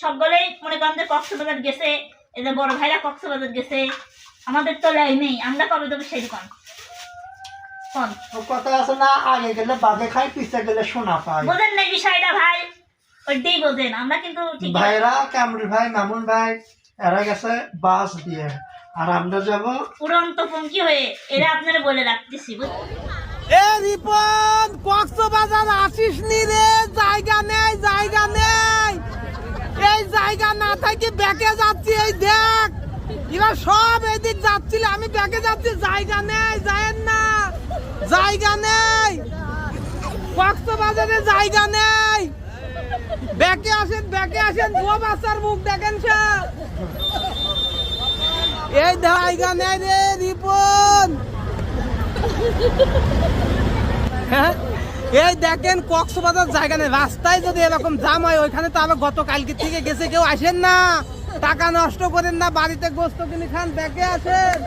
সকলেই মনে করেন যে কক্সবাজার গেছে, এই যে বড় ভাইরা কক্সবাজার গেছে, আমাদের তো লাই নেই, আমরা কবে দেবো সেই দোকান? কথা আছে না, আগে গেলে বাদে খাই, পিছে গেলে সোনা পাই। বোঝেন না বিষয়টা ভাই? ওইটাই বোঝেন। আমরা কিন্তু ভাইরা কামরুল ভাই, মামুন ভাই এরা গেছে বাস দিয়ে, আর আমরা যাব উড়ন্ত পঙ্কি হয়ে। এরা আপনারা বলে রাখতেছি। এ রিপন, কক্সবাজার আসিস নি রে, জায়গা নেই, জায়গা নেই। এই জায়গা না থাকি ব্যাকে যাচ্ছি, এই দেখ এরা সব এদিক যাচ্ছিল, আমি ব্যাকে যাচ্ছি, জায়গা নেই, যায়েন না, জায়গা নেই, কক্সবাজারে জায়গা নেই। ব্যাকে আসেন, বউ বাচ্চার মুখ দেখেন সব। এই জায়গা নেই রে রিপন। হ্যাঁ, এই দেখেন কক্সবাজার জায়গা নেই, রাস্তায় যদি এরকম জাম হয়, ওইখানে তো আবার গতকালকে থেকে গেছে, কেউ আসেন না, টাকা নষ্ট করেন না, বাড়িতে গোস্ত কিনে খান, ব্যাকে আসেন।